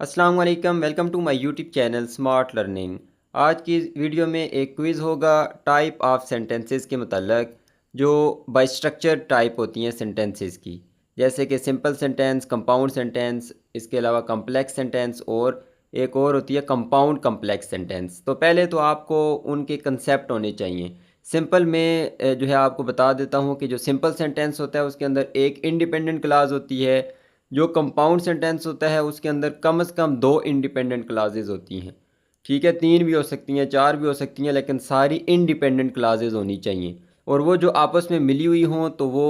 अस्सलाम वालेकुम, welcome to my YouTube channel smart learning. आज की वीडियो में एक क्विज़ होगा टाइप ऑफ सेंटेंसेस के मतलब, जो बाय स्ट्रक्चर टाइप होती हैं सेंटेंसेस की, जैसे कि सिंपल सेंटेंस, कंपाउंड सेंटेंस, इसके अलावा कम्प्लेक्स सेंटेंस और एक और होती है कंपाउंड कम्प्लेक्स सेंटेंस। तो पहले तो आपको उनके कंसेप्ट होने चाहिए। सिंपल में जो है आपको बता देता हूँ कि जो सिंपल सेंटेंस होता है उसके अंदर एक इंडिपेंडेंट क्लाज होती है। जो कंपाउंड सेंटेंस होता है उसके अंदर कम से कम दो इंडिपेंडेंट क्लासेस होती हैं। ठीक है, तीन भी हो सकती हैं, चार भी हो सकती हैं, लेकिन सारी इंडिपेंडेंट क्लासेस होनी चाहिए। और वो जो आपस में मिली हुई हों तो वो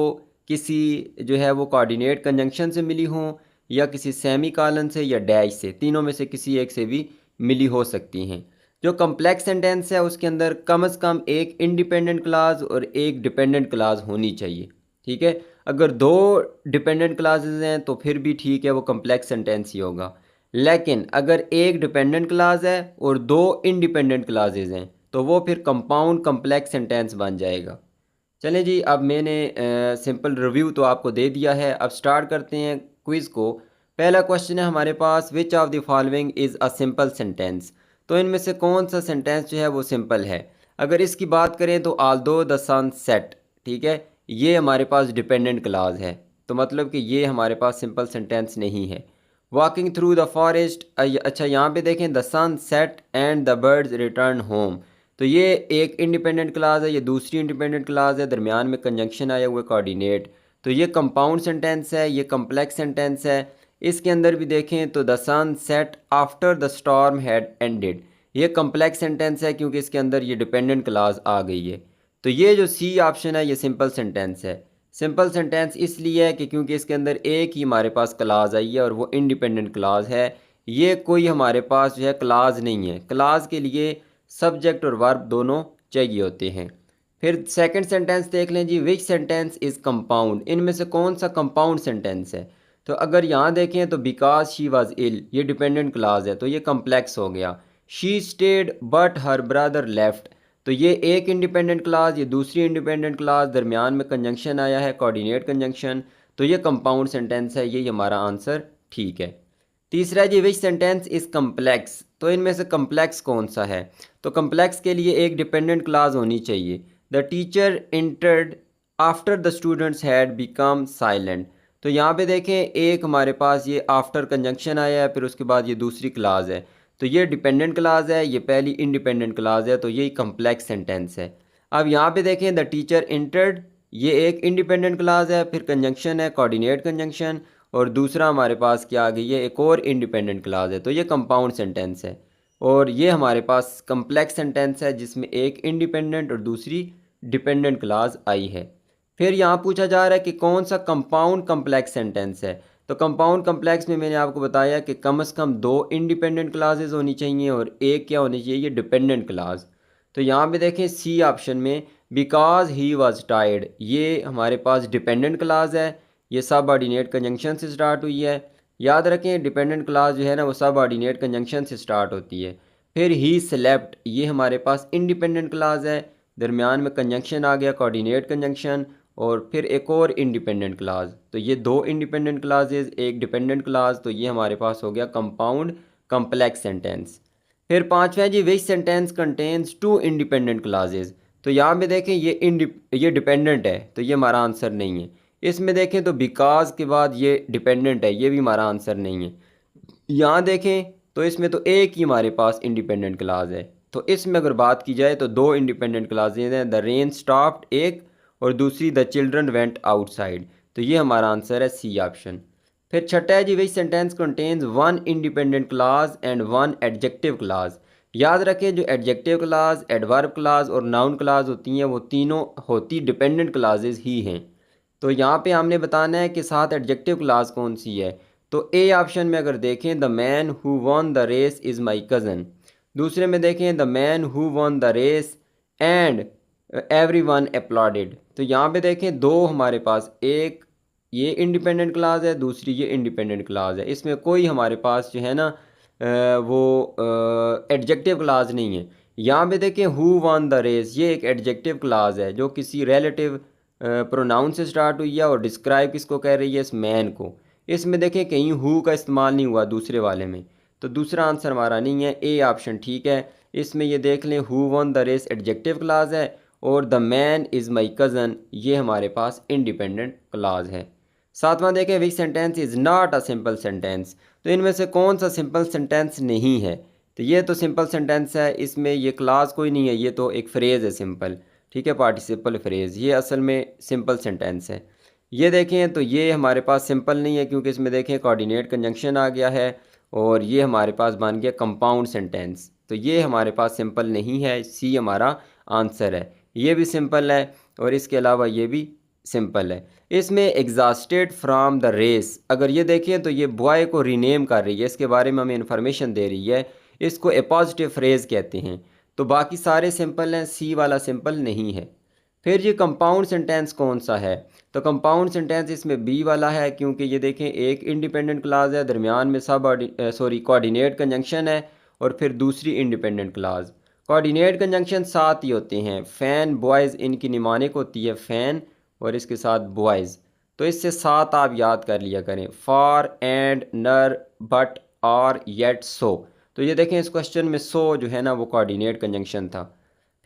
किसी जो है वो कोऑर्डिनेट कंजंक्शन से मिली हों, या किसी सेमी कॉलन से, या डैश से, तीनों में से किसी एक से भी मिली हो सकती हैं। जो कम्प्लेक्स सेंटेंस है उसके अंदर कम से कम एक इंडिपेंडेंट क्लास और एक डिपेंडेंट क्लास होनी चाहिए। ठीक है, अगर दो डिपेंडेंट क्लासेस हैं तो फिर भी ठीक है, वो कम्प्लेक्स सेंटेंस ही होगा। लेकिन अगर एक डिपेंडेंट क्लास है और दो इंडिपेंडेंट क्लासेस हैं तो वो फिर कंपाउंड कम्प्लेक्स सेंटेंस बन जाएगा। चलें जी, अब मैंने सिंपल रिव्यू तो आपको दे दिया है। अब स्टार्ट करते हैं क्विज़ को। पहला क्वेश्चन है हमारे पास, which of the following is a simple sentence. तो इनमें से कौन सा सेंटेंस जो है वो सिंपल है। अगर इसकी बात करें तो आल्दो द सन सेट, ठीक है, ये हमारे पास डिपेंडेंट क्लाज है, तो मतलब कि ये हमारे पास सिंपल सेंटेंस नहीं है। वॉकिंग थ्रू द फॉरेस्ट, अच्छा यहाँ पे देखें, the sun set and the birds return home, तो ये एक इंडिपेंडेंट क्लास है, ये दूसरी इंडिपेंडेंट क्लास है, दरमियान में कंजंक्शन आया हुआ कोऑर्डिनेट। तो ये कंपाउंड सेंटेंस है, ये कम्प्लेक्स सेंटेंस है। इसके अंदर भी देखें तो the sun set after the storm had ended, ये कम्प्लेक्स सेंटेंस है क्योंकि इसके अंदर ये डिपेंडेंट क्लास आ गई है। तो ये जो सी ऑप्शन है ये सिंपल सेंटेंस है। सिंपल सेंटेंस इसलिए है कि क्योंकि इसके अंदर एक ही हमारे पास क्लास आई है और वो इंडिपेंडेंट क्लास है। ये कोई हमारे पास जो है क्लास नहीं है। क्लास के लिए सब्जेक्ट और वर्ब दोनों चाहिए होते हैं। फिर सेकंड सेंटेंस देख लें जी, विच सेंटेंस इज़ कंपाउंड, इनमें से कौन सा कंपाउंड सेंटेंस है। तो अगर यहाँ देखें तो बिकॉज शी वॉज इल, ये डिपेंडेंट क्लास है तो ये कम्प्लेक्स हो गया। She stayed but her brother left, तो ये एक इंडिपेंडेंट क्लास, ये दूसरी इंडिपेंडेंट क्लास, दरमियान में कंजंक्शन आया है कोऑर्डिनेट कंजंक्शन, तो ये कंपाउंड सेंटेंस है। ये हमारा आंसर ठीक है। तीसरा जी, विच सेंटेंस इज़ कम्प्लेक्स, तो इनमें से कम्प्लेक्स कौन सा है। तो कम्प्लेक्स के लिए एक डिपेंडेंट क्लास होनी चाहिए। The teacher entered after the students had become silent, तो यहाँ पे देखें एक हमारे पास ये आफ्टर कंजंक्शन आया है, फिर उसके बाद ये दूसरी क्लास है, तो ये डिपेंडेंट क्लास है, ये पहली इंडिपेंडेंट क्लास है, तो ये कम्प्लेक्स सेंटेंस है। अब यहाँ पे देखें द टीचर इंटर्ड, ये एक इंडिपेंडेंट क्लास है, फिर कंजंक्शन है कोऑर्डिनेट कंजंक्शन, और दूसरा हमारे पास क्या आ गई है, एक और इंडिपेंडेंट क्लास है, तो ये कंपाउंड सेंटेंस है। और ये हमारे पास कम्प्लेक्स सेंटेंस है जिसमें एक इंडिपेंडेंट और दूसरी डिपेंडेंट क्लास आई है। फिर यहाँ पूछा जा रहा है कि कौन सा कंपाउंड कम्प्लेक्स सेंटेंस है। तो कंपाउंड कम्प्लेक्स में मैंने आपको बताया कि कम से कम दो इंडिपेंडेंट क्लासेस होनी चाहिए और एक क्या होनी चाहिए, डिपेंडेंट क्लास। तो यहाँ पे देखें सी ऑप्शन में, बिकॉज ही वॉज टायर्ड, ये हमारे पास डिपेंडेंट क्लास है, ये सब ऑर्डिनेट कंजंक्शन से स्टार्ट हुई है। याद रखें डिपेंडेंट क्लास जो है ना वो सब ऑर्डिनेट कंजंक्शन से स्टार्ट होती है। फिर ही स्लेप्ट, ये हमारे पास इंडिपेंडेंट क्लास है, दरमियान में कंजंक्शन आ गया कोऑर्डिनेट कंजंक्शन, और फिर एक और इंडिपेंडेंट क्लास, तो ये दो इंडिपेंडेंट क्लासेस एक डिपेंडेंट क्लास, तो ये हमारे पास हो गया कंपाउंड कम्प्लेक्स सेंटेंस। फिर पांचवा जी, which sentence contains two independent clauses, तो यहाँ पे देखें ये डिपेंडेंट है तो ये हमारा आंसर नहीं है। इसमें देखें तो बिकॉज के बाद ये डिपेंडेंट है, ये भी हमारा आंसर नहीं है। यहाँ देखें तो इसमें तो एक ही हमारे पास इंडिपेंडेंट क्लास है, तो इसमें अगर बात की जाए तो दो इंडिपेंडेंट क्लासेज हैं, द रेन स्टॉप्ड एक, और दूसरी द चिल्ड्रन वेंट आउटसाइड, तो ये हमारा आंसर है सी ऑप्शन। फिर छठा है जी, which sentence contains one independent clause and one adjective clause. याद रखें जो एडजेक्टिव क्लास, एडवर्ब क्लास और नाउन क्लास होती हैं वो तीनों होती डिपेंडेंट क्लासेस ही हैं। तो यहाँ पे हमने बताना है कि साथ एडजेक्टिव क्लास कौन सी है। तो ए ऑप्शन में अगर देखें, the man who won the race is my cousin. दूसरे में देखें, the man who won the race and everyone applauded. तो यहाँ पे देखें दो हमारे पास, एक ये इंडिपेंडेंट क्लास है, दूसरी ये इंडिपेंडेंट क्लास है, इसमें कोई हमारे पास जो है ना वो एडजेक्टिव क्लास नहीं है। यहाँ पे देखें हु वॉन द रेस, ये एक एडजेक्टिव क्लास है जो किसी रिलेटिव प्रोनाउन से स्टार्ट हुई है और डिस्क्राइब किसको कह रही है, इस मैन को। इसमें देखें कहीं हु का इस्तेमाल नहीं हुआ दूसरे वाले में। तो दूसरा आंसर हमारा नहीं है, ए ऑप्शन ठीक है। इसमें ये देख लें, who won the race adjective clause है और the man is my cousin ये हमारे पास इंडिपेंडेंट क्लाज है। सातवां देखें, which sentence is not a simple sentence. तो इनमें से कौन सा सिंपल सेंटेंस नहीं है? तो ये तो सिंपल सेंटेंस है, इसमें ये क्लास कोई नहीं है, ये तो एक फ्रेज़ है सिंपल, ठीक है, पार्टिसिपल फ्रेज़, ये असल में सिंपल सेंटेंस है। ये देखें तो ये हमारे पास सिंपल नहीं है, क्योंकि इसमें देखें कोऑर्डिनेट कंजंक्शन आ गया है और ये हमारे पास बन गया कंपाउंड सेंटेंस। तो ये हमारे पास सिंपल नहीं है, सी हमारा आंसर है। ये भी सिंपल है और इसके अलावा ये भी सिंपल है। इसमें एग्जॉस्टेड फ्राम द रेस, अगर ये देखें तो ये बॉय को रीनेम कर रही है, इसके बारे में हमें इंफॉर्मेशन दे रही है, इसको ए पॉजिटिव फ्रेज़ कहते हैं। तो बाकी सारे सिंपल हैं, सी वाला सिंपल नहीं है। फिर ये कंपाउंड सेंटेंस कौन सा है? तो कंपाउंड सेंटेंस इसमें बी वाला है, क्योंकि ये देखें एक इंडिपेंडेंट क्लाज है, दरमियान में कोऑर्डिनेट कंजंक्शन है और फिर दूसरी इंडिपेंडेंट क्लाज। कोऑर्डिनेट कंजंक्शन साथ ही होते हैं, फ़ैन बॉयज़ इनकी निमानिक होती है फ़ैन और इसके साथ बॉयज़। तो इससे साथ आप याद कर लिया करें, फॉर, एंड, नर, बट, और, येट, सो। तो ये देखें इस क्वेश्चन में सो जो है ना वो कोऑर्डिनेट कंजंक्शन था।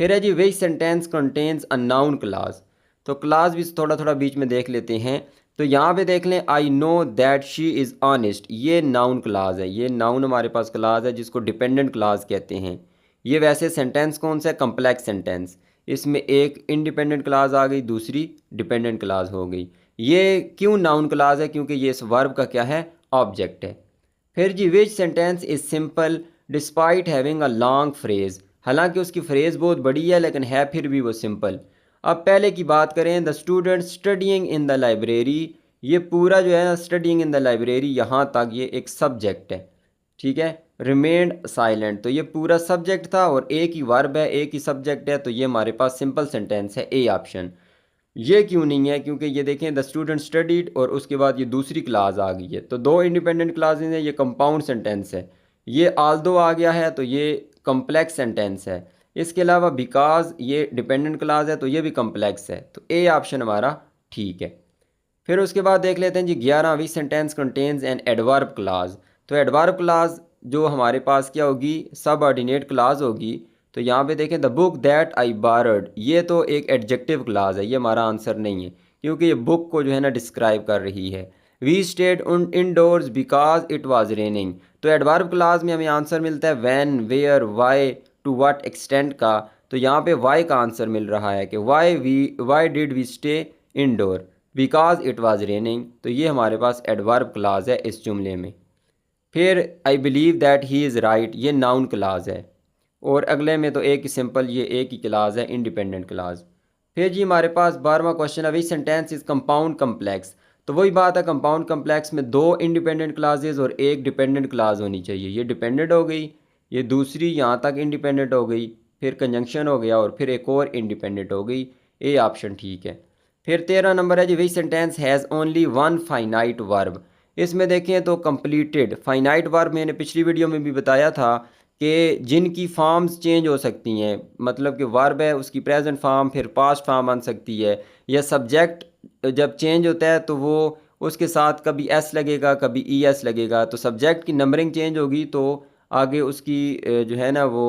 फिर है जी, which sentence contains a noun clause. तो क्लास भी थोड़ा थोड़ा बीच में देख लेते हैं। तो यहाँ पे देख लें, आई know that she is honest, ये नाउन क्लास है, ये नाउन हमारे पास क्लास है जिसको डिपेंडेंट क्लास कहते हैं। ये वैसे सेंटेंस कौन सा है? Complex sentence. इसमें एक इंडिपेंडेंट क्लास आ गई, दूसरी डिपेंडेंट क्लास हो गई। ये क्यों नाउन क्लास है? क्योंकि ये इस वर्ब का क्या है? ऑब्जेक्ट है। फिर जी, which sentence is simple despite having a long phrase, हालांकि उसकी फ्रेज़ बहुत बड़ी है लेकिन है फिर भी वो सिंपल। अब पहले की बात करें, the student studying in the library, ये पूरा जो है ना स्टडिंग इन द लाइब्रेरी यहाँ तक ये एक सब्जेक्ट है, ठीक है। रिमेन्ड साइलेंट, तो ये पूरा सब्जेक्ट था और एक ही वर्ब है, एक ही सब्जेक्ट है, तो ये हमारे पास सिंपल सेंटेंस है, ए ऑप्शन। ये क्यों नहीं है? क्योंकि ये देखें द स्टूडेंट स्टडीड और उसके बाद ये दूसरी क्लास आ गई है, तो दो इंडिपेंडेंट क्लासेज हैं, ये कंपाउंड सेंटेंस है। ये आल्दो आ गया है तो ये कम्प्लेक्स सेंटेंस है। इसके अलावा बिकॉज ये डिपेंडेंट क्लास है तो ये भी कम्प्लेक्स है, तो ए ऑप्शन हमारा ठीक है। फिर उसके बाद देख लेते हैं जी, 11वीं sentence contains an adverb clause. तो एडवर्ब क्लाज जो हमारे पास क्या होगी? सब ऑर्डिनेट क्लाज होगी। तो यहाँ पे देखें, the book that I Barad, ये तो एक एडजेक्टिव क्लाज है, ये हमारा आंसर नहीं है, क्योंकि ये बुक को जो है ना डिस्क्राइब कर रही है। We stayed indoors because it was raining, तो एडवर्ब क्लाज में हमें आंसर मिलता है when, where, why, to what extent का। तो यहाँ पे वाई का आंसर मिल रहा है कि why did we stay indoor because it was raining. तो ये हमारे पास एडवर्ब क्लाज है इस जुमले में। फिर I believe that he is right, ये नाउन क्लाज है और अगले में तो एक ही सिंपल, ये एक ही क्लास है, इंडिपेंडेंट क्लास। फिर जी हमारे पास 12वां क्वेश्चन है, विच सेंटेंस इज कंपाउंड कम्प्लेक्स। तो वही बात है, कंपाउंड कम्प्लेक्स में दो इंडिपेंडेंट क्लासेज और एक डिपेंडेंट क्लास होनी चाहिए। ये डिपेंडेंट हो गई, ये दूसरी यहाँ तक इंडिपेंडेंट हो गई, फिर कंजंक्शन हो गया और फिर एक और इंडिपेंडेंट हो गई, ए ऑप्शन ठीक है। फिर 13 नंबर है जी, which sentence has only one finite verb. इसमें देखें तो कंप्लीटेड फाइनाइट वर्ब मैंने पिछली वीडियो में भी बताया था कि जिनकी फॉर्म्स चेंज हो सकती हैं, मतलब कि वर्ब है उसकी प्रेजेंट फॉर्म फिर पास्ट फॉर्म बन सकती है, या सब्जेक्ट जब चेंज होता है तो वो उसके साथ कभी एस लगेगा कभी ई एस लगेगा, तो सब्जेक्ट की नंबरिंग चेंज होगी तो आगे उसकी जो है ना वो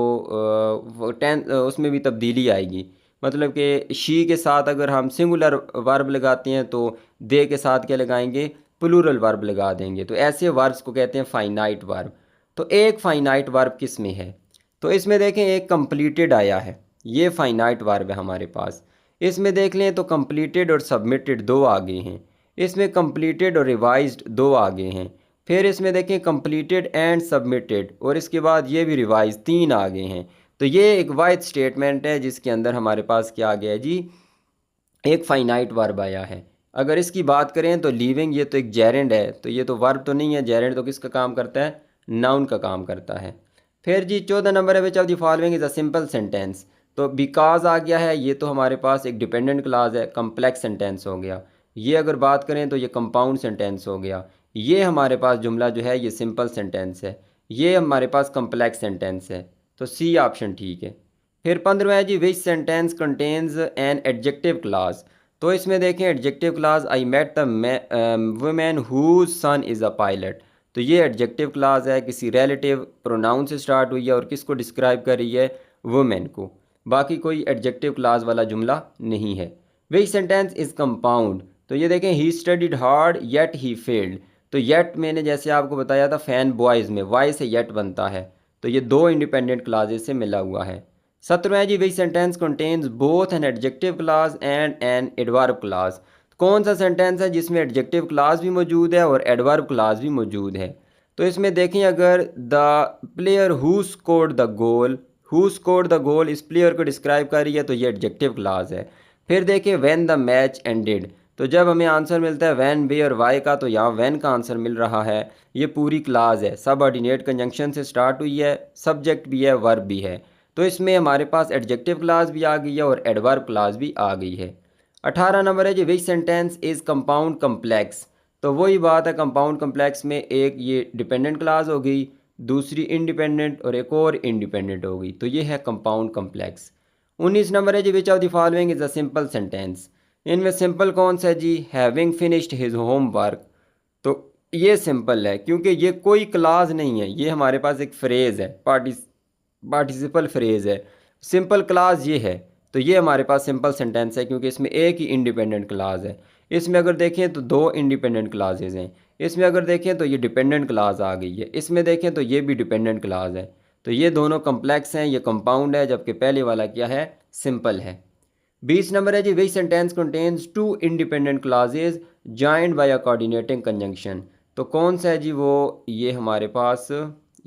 उसमें भी तब्दीली आएगी। मतलब कि शी के साथ अगर हम सिंगुलर वर्ब लगाते हैं तो दे के साथ क्या लगाएंगे? प्लूरल वर्ब लगा देंगे। तो ऐसे वर्ब्स को कहते हैं फाइनाइट वर्ब। तो एक फाइनाइट वर्ब किस में है? तो इसमें देखें एक कंप्लीटेड आया है, ये फाइनाइट वर्ब है हमारे पास। इसमें देख लें तो कंप्लीटेड और सबमिटेड दो आगे हैं, इसमें कंप्लीटेड और रिवाइज्ड दो आगे हैं। फिर इसमें देखें कंप्लीटेड एंड सबमिटेड और इसके बाद ये भी रिवाइज तीन आगे हैं। तो ये एक वाइड स्टेटमेंट है जिसके अंदर हमारे पास क्या आ गया है जी? एक फाइनाइट वर्ब आया है। अगर इसकी बात करें तो लीविंग, ये तो एक जेरेंड है, तो ये तो वर्ब तो नहीं है, जेरेंड तो किसका काम करता है? नाउन का काम करता है। फिर जी 14 नंबर है, विच of the following is a simple sentence. तो बिकॉज आ गया है, ये तो हमारे पास एक डिपेंडेंट क्लास है, कम्प्लेक्स सेंटेंस हो गया। ये अगर बात करें तो ये कंपाउंड सेंटेंस हो गया। ये हमारे पास जुमला जो है ये सिंपल सेंटेंस है, ये हमारे पास कम्प्लेक्स सेंटेंस है, तो सी ऑप्शन ठीक है। फिर 15वां है जी, which sentence contains an adjective clause. तो इसमें देखें adjective clause, I met the woman whose son is a pilot. तो ये एडजेक्टिव क्लास है, किसी रिलेटिव प्रोनाउन से स्टार्ट हुई है और किसको डिस्क्राइब कर रही है, वुमेन को। बाकी कोई एडजेक्टिव क्लास वाला जुमला नहीं है। वही सेंटेंस इज़ कंपाउंड, तो ये देखें, he studied hard yet he failed. तो येट मैंने जैसे आपको बताया था फैन बॉयज़ में वाई से येट बनता है, तो ये दो इंडिपेंडेंट क्लासेस से मिला हुआ है। 17वां जी, वही sentence contains both N adjective class and an adverb class. कौन सा सेंटेंस है जिसमें एडजेक्टिव क्लास भी मौजूद है और एडवर्ब क्लास भी मौजूद है। तो इसमें देखें, अगर the player who scored the goal, who scored the goal इस प्लेयर को डिस्क्राइब कर रही है, तो ये एडजेक्टिव क्लास है। फिर देखें व्हेन द मैच एंडेड, तो जब हमें आंसर मिलता है व्हेन वेयर वाई का, तो यहाँ व्हेन का आंसर मिल रहा है। ये पूरी क्लास है, सब ऑर्डिनेट कंजंक्शन से स्टार्ट हुई है, सब्जेक्ट भी है, वर्ब भी है। तो इसमें हमारे पास एडजेक्टिव क्लास भी आ गई है और एडवर्ब क्लास भी आ गई है। 18 नंबर है जी, which sentence is compound complex. तो वही बात है, कंपाउंड कम्प्लेक्स में एक ये डिपेंडेंट क्लास हो गई, दूसरी इंडिपेंडेंट और एक और इंडिपेंडेंट हो गई, तो ये है कंपाउंड कम्प्लेक्स। 19 नंबर है जी, which of the following is a simple sentence. इनमें सिंपल कौन सा है जी, हैविंग फिनिश्ड हिज होमवर्क। तो ये सिंपल है क्योंकि ये कोई क्लास नहीं है, ये हमारे पास एक फ्रेज़ है, पार्टिसिपल फ्रेज़ है। सिंपल क्लास ये है, तो ये हमारे पास सिंपल सेंटेंस है क्योंकि इसमें एक ही इंडिपेंडेंट क्लास है। इसमें अगर देखें तो दो इंडिपेंडेंट क्लासेज हैं। इसमें अगर देखें तो ये डिपेंडेंट क्लास आ गई है, इसमें देखें तो ये भी डिपेंडेंट क्लास है। तो ये दोनों कम्प्लेक्स हैं, ये कंपाउंड है, जबकि पहले वाला क्या है, सिंपल है। 20 नंबर है जी, which sentence contains two independent clauses joined by a coordinating conjunction. तो कौन सा है जी वो, ये हमारे पास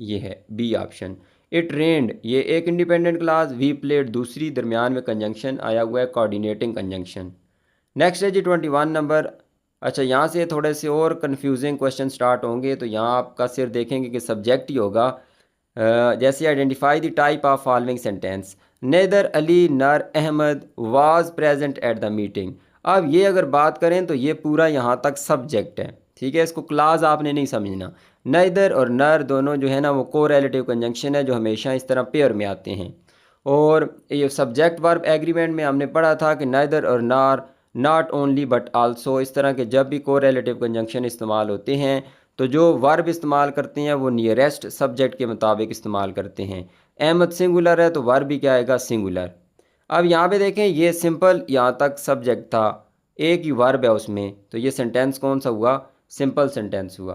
ये है बी ऑप्शन। इट रेन्ड, ये एक इंडिपेंडेंट क्लास, वी प्लेड दूसरी, दरमियान में कंजंक्शन आया हुआ है, कोऑर्डिनेटिंग कंजंक्शन। नेक्स्ट है जी 21 नंबर। अच्छा, यहाँ से थोड़े से और कन्फ्यूजिंग क्वेश्चन स्टार्ट होंगे, तो यहाँ आपका सिर्फ देखेंगे कि सब्जेक्ट ही होगा। जैसे identify the type of following sentence, neither Ali nor Ahmad was present at the meeting. अब ये अगर बात करें तो ये पूरा यहाँ तक सब्जेक्ट है, ठीक है, इसको क्लास आपने नहीं समझना। नेदर और नर दोनों जो है ना वो को रिलेटिव कंजंक्शन है जो हमेशा इस तरह पेयर में आते हैं। और ये सब्जेक्ट वर्ब एग्रीमेंट में हमने पढ़ा था कि नेदर और नार, नॉट ओनली बट आल्सो, इस तरह के जब भी को रिलेटिव कंजंक्शन इस्तेमाल होते हैं तो जो वर्ब इस्तेमाल करते हैं वो नियरेस्ट सब्जेक्ट के मुताबिक इस्तेमाल करते हैं। अहमद सिंगुलर है तो वर्ब भी क्या आएगा, सिंगुलर। अब यहाँ पे देखें, ये सिंपल यहाँ तक सब्जेक्ट था, एक ही वर्ब है उसमें, तो ये सेंटेंस कौन सा हुआ, सिंपल सेंटेंस हुआ।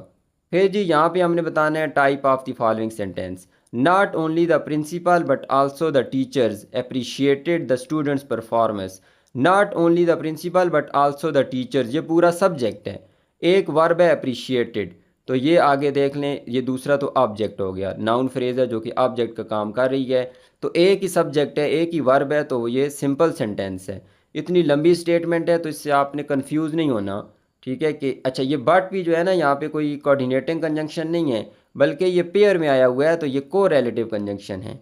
फिर जी यहाँ पे हमने बताना है type of the following sentence, not only the principal but also the teachers appreciated the students performance. Not only the principal but also the teachers, ये पूरा सब्जेक्ट है, एक वर्ब है अप्रिशिएटेड, तो ये आगे देख लें, ये दूसरा तो ऑब्जेक्ट हो गया, नाउन फ्रेज है जो कि ऑब्जेक्ट का काम कर रही है। तो एक ही सब्जेक्ट है, एक ही वर्ब है, तो ये सिंपल सेंटेंस है। इतनी लंबी स्टेटमेंट है तो इससे आपने कंफ्यूज नहीं होना, ठीक है। कि अच्छा ये बट भी जो है ना यहाँ पे कोई कोऑर्डिनेटिंग कंजंक्शन नहीं है, बल्कि ये पेयर में आया हुआ है, तो ये को रिलेटिव कंजंक्शन है।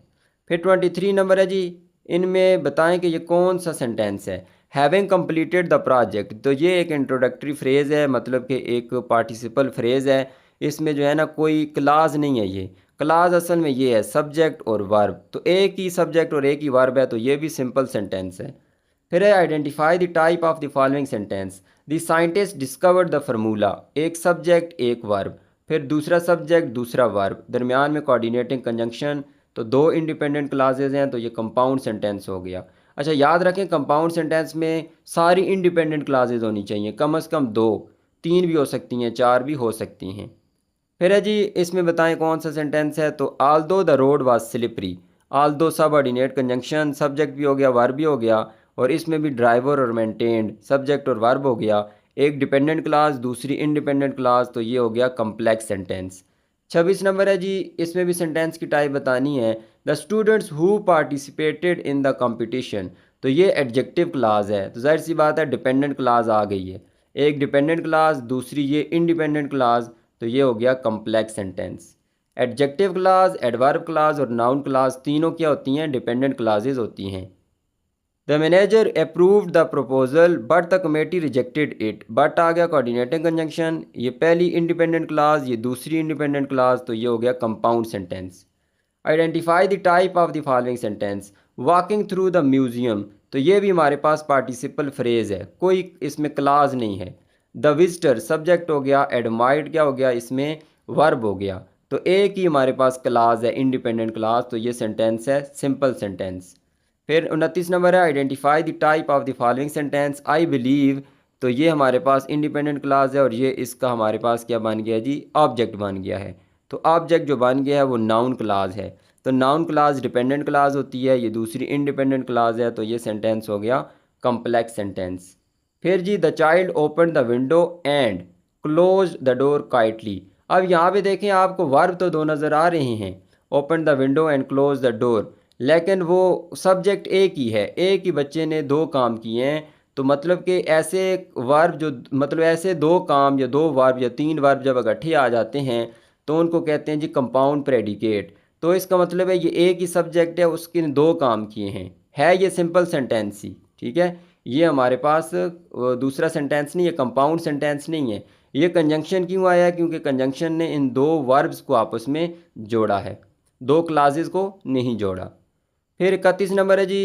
फिर 23 नंबर है जी, इनमें बताएं कि ये कौन सा सेंटेंस है, हैविंग कंप्लीटेड द प्रोजेक्ट। तो ये एक इंट्रोडक्टरी फ्रेज़ है, मतलब कि एक पार्टिसिपल फ्रेज़ है, इसमें जो है ना कोई क्लास नहीं है। ये क्लास असल में ये है सब्जेक्ट और वर्ब, तो एक ही सब्जेक्ट और एक ही वर्ब है, तो ये भी सिंपल सेंटेंस है। फिर है identify the type of the following sentence, the scientist discovered the formula, एक सब्जेक्ट एक वर्ब, फिर दूसरा सब्जेक्ट दूसरा वर्ब, दरमियान में कोऑर्डिनेटिंग कंजंक्शन, तो दो इंडिपेंडेंट क्लासेज हैं, तो ये कंपाउंड सेंटेंस हो गया। अच्छा याद रखें, कंपाउंड सेंटेंस में सारी इंडिपेंडेंट क्लासेज होनी चाहिए, कम से कम दो, तीन भी हो सकती हैं, चार भी हो सकती हैं। फिर है जी, इसमें बताएं कौन सा सेंटेंस है, तो आल दो द रोड वाज स्लिपरी। आल दो सब ऑर्डिनेट कंजंक्शन, सब्जेक्ट भी हो गया, वर्ब भी हो गया, और इसमें भी ड्राइवर और मेंटेन्ड सब्जेक्ट और वर्ब हो गया, एक डिपेंडेंट क्लास दूसरी इंडिपेंडेंट क्लास, तो ये हो गया कम्प्लेक्स सेंटेंस। 26 नंबर है जी, इसमें भी सेंटेंस की टाइप बतानी है, the students who participated in the competition. तो ये एडजेक्टिव क्लास है, तो जाहिर सी बात है डिपेंडेंट क्लास आ गई है, एक डिपेंडेंट क्लास दूसरी ये इंडिपेंडेंट क्लास, तो ये हो गया complex sentence. Adjective clause, adverb clause और नाउन क्लास तीनों क्या होती हैं, डिपेंडेंट क्लासेज होती हैं। The manager approved the proposal but the committee rejected it. But आ गया कोऑर्डिनेटिंग कंजंक्शन, ये पहली इंडिपेंडेंट क्लास, ये दूसरी इंडिपेंडेंट क्लास, तो ये हो गया compound sentence. Identify the type of the following sentence, walking through the museum. तो ये भी हमारे पास पार्टिसिपल फ्रेज है, कोई इसमें क्लास नहीं है। द विजिटर सब्जेक्ट हो गया, एडमायर्ड क्या हो गया, इसमें वर्ब हो गया। तो एक ही हमारे पास क्लास है इंडिपेंडेंट क्लास, तो ये सेंटेंस है सिंपल सेंटेंस। फिर 29 नंबर है identify the type of the following sentence I believe. तो ये हमारे पास इंडिपेंडेंट क्लास है और ये इसका हमारे पास क्या बन गया जी, ऑब्जेक्ट बन गया है। तो ऑब्जेक्ट जो बन गया है वो नाउन क्लास है। तो नाउन क्लास डिपेंडेंट क्लास होती है, ये दूसरी इंडिपेंडेंट क्लास है, तो ये सेंटेंस हो गया कम्प्लेक्स सेंटेंस। फिर जी the child open the window and close the door quietly. अब यहाँ पे देखें आपको वर्ब तो दो नज़र आ रहे हैं, open the window and close the door, लेकिन वो सब्जेक्ट एक ही है, एक ही बच्चे ने दो काम किए हैं। तो मतलब कि ऐसे वर्ब जो मतलब ऐसे दो काम या दो वर्ब या तीन वर्ब जब इकट्ठे आ जाते हैं तो उनको कहते हैं जी कंपाउंड प्रेडिकेट। तो इसका मतलब है ये एक ही सब्जेक्ट है, उसके दो काम किए हैं, है ये सिंपल सेंटेंस ही। ठीक है, ये हमारे पास दूसरा सेंटेंस नहीं है, कंपाउंड सेंटेंस नहीं है। ये कंजंक्शन क्यों आया है? क्योंकि कंजंक्शन ने इन दो वर्ब्स को आपस में जोड़ा है, दो क्लासेस को नहीं जोड़ा। फिर 31 नंबर है जी,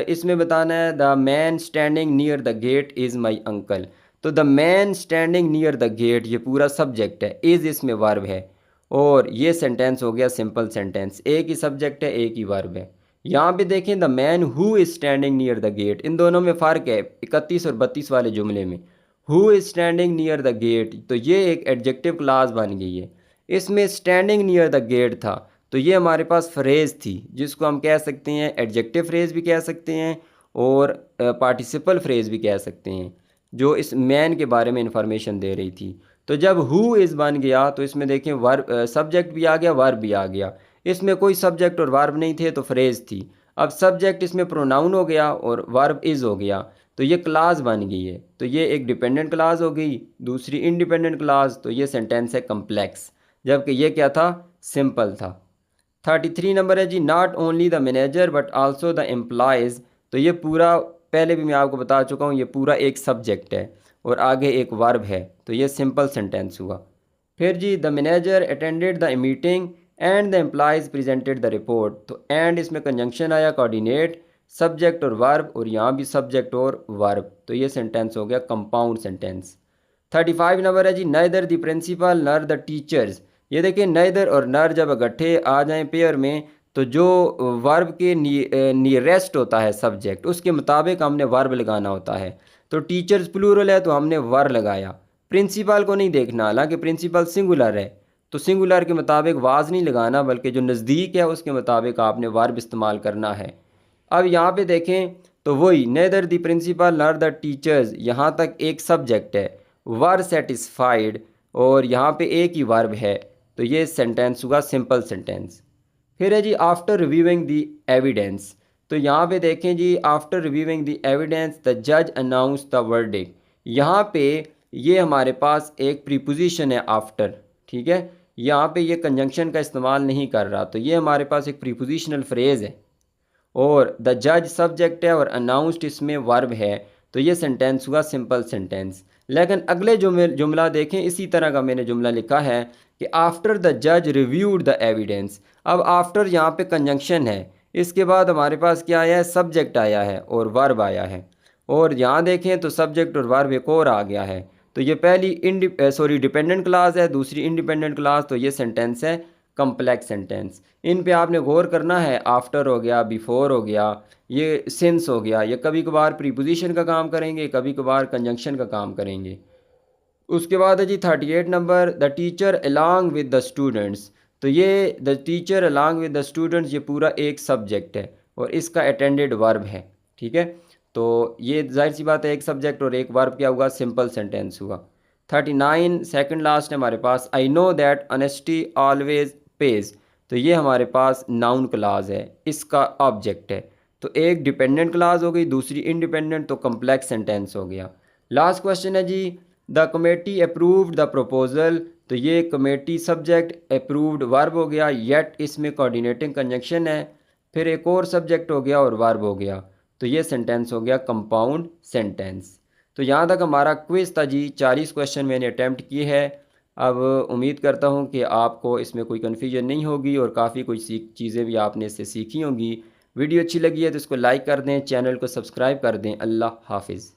इसमें बताना है the man standing near the gate is my uncle. तो the man standing near the gate ये पूरा सब्जेक्ट है, इज़ इसमें वर्ब है और ये सेंटेंस हो गया सिंपल सेंटेंस, एक ही सब्जेक्ट है एक ही वर्ब है। यहाँ पे देखें the man who is standing near the gate, इन दोनों में फ़र्क है 31 और 32 वाले जुमले में। Who is standing near the gate तो ये एक एडजेक्टिव क्लास बन गई है, इसमें स्टैंडिंग नियर द गेट था तो ये हमारे पास फ्रेज़ थी जिसको हम कह सकते हैं एडजेक्टिव फ्रेज़ भी कह सकते हैं और पार्टिसिपल फ्रेज़ भी कह सकते हैं, जो इस मैन के बारे में इंफॉर्मेशन दे रही थी। तो जब हु इज़ बन गया तो इसमें देखें वर्ब सब्जेक्ट भी आ गया वर्ब भी आ गया, इसमें कोई सब्जेक्ट और वर्ब नहीं थे तो फ्रेज़ थी। अब सब्जेक्ट इसमें प्रोनाउन हो गया और वर्ब इज़ हो गया तो ये क्लास बन गई है। तो ये एक डिपेंडेंट क्लास हो गई, दूसरी इंडिपेंडेंट क्लास, तो ये सेंटेंस है कम्प्लेक्स, जबकि ये क्या था, सिंपल था। 33 नंबर है जी not only the manager but also the employees. तो ये पूरा पहले भी मैं आपको बता चुका हूँ, ये पूरा एक सब्जेक्ट है और आगे एक वर्ब है, तो ये सिंपल सेंटेंस हुआ। फिर जी the manager attended the meeting and the employees presented the report. तो एंड इसमें कंजंक्शन आया कोऑर्डिनेट, सब्जेक्ट और वर्ब, और यहाँ भी सब्जेक्ट और वर्ब, तो ये सेंटेंस हो गया कंपाउंड सेंटेंस। 35 नंबर है जी नाइदर द प्रिंसिपल नर द टीचर्स। ये देखिए नाइदर और नर जब इकट्ठे आ जाएं पेयर में तो जो वर्ब के नियरेस्ट होता है सब्जेक्ट उसके मुताबिक हमने वर्ब लगाना होता है। तो टीचर्स प्लूरल है तो हमने वर लगाया, प्रिंसिपल को नहीं देखना, हालांकि प्रिंसिपल सिंगुलर है तो सिंगुलर के मुताबिक वाज नहीं लगाना बल्कि जो नज़दीक है उसके मुताबिक आपने वर्ब इस्तेमाल करना है। अब यहाँ पे देखें तो वही नेदर द प्रिंसिपल नर द टीचर्स, यहाँ तक एक सब्जेक्ट है, वर सेटिस्फाइड और यहाँ पे एक ही वर्ब है, तो ये सेंटेंस हुआ सिंपल सेंटेंस। फिर है जी आफ्टर रिव्यूइंग द एविडेंस। तो यहाँ पे देखें जी after reviewing the evidence the जज अनाउंस द वर्डिक्ट। यहाँ पे ये हमारे पास एक प्रीपोजिशन है आफ्टर, ठीक है, यहाँ पे ये कंजंक्शन का इस्तेमाल नहीं कर रहा, तो ये हमारे पास एक प्रीपोजिशनल फ्रेज़ है और द जज सब्जेक्ट है और अनाउंस्ड इसमें वर्ब है, तो ये सेंटेंस हुआ सिंपल सेंटेंस। लेकिन अगले जुमला देखें, इसी तरह का मैंने जुमला लिखा है कि आफ्टर द जज रिव्यूड द एविडेंस। अब आफ्टर यहाँ पे कंजंक्शन है, इसके बाद हमारे पास क्या आया है, सब्जेक्ट आया है और वर्ब आया है, और यहाँ देखें तो सब्जेक्ट और वर्ब एक और आ गया है। तो ये पहली डिपेंडेंट क्लास है, दूसरी इंडिपेंडेंट क्लास, तो ये सेंटेंस है कम्प्लेक्स सेंटेंस। इन पे आपने गौर करना है, आफ्टर हो गया, बिफोर हो गया, ये सिंस हो गया, ये कभी कभार प्रीपोजिशन का काम करेंगे, कभी कभार कंजंक्शन का काम करेंगे। उसके बाद है जी 38 number the teacher along with the students. तो ये the teacher along with the students ये पूरा एक सब्जेक्ट है और इसका अटेंडेड वर्ब है, ठीक है। तो ये जाहिर सी बात है एक सब्जेक्ट और एक वर्ब क्या हुआ, सिंपल सेंटेंस हुआ। 39 सेकंड लास्ट है हमारे पास I know that honesty always pays. तो ये हमारे पास नाउन क्लास है, इसका ऑब्जेक्ट है, तो एक डिपेंडेंट क्लास हो गई, दूसरी इंडिपेंडेंट, तो कम्प्लेक्स सेंटेंस हो गया। लास्ट क्वेश्चन है जी the committee approved the proposal. तो ये कमेटी सब्जेक्ट, अप्रूव्ड वर्ब हो गया, येट इसमें कोऑर्डिनेटिंग कंजंक्शन है, फिर एक और सब्जेक्ट हो गया और वर्ब हो गया, तो ये सेंटेंस हो गया कंपाउंड सेंटेंस। तो यहाँ तक हमारा क्विज़ था जी, 40 क्वेश्चन मैंने अटैम्प्ट किए हैं। अब उम्मीद करता हूँ कि आपको इसमें कोई कन्फ्यूजन नहीं होगी और काफ़ी कुछ चीज़ें भी आपने इससे सीखी होंगी। वीडियो अच्छी लगी है तो इसको लाइक कर दें, चैनल को सब्सक्राइब कर दें। अल्लाह हाफिज़।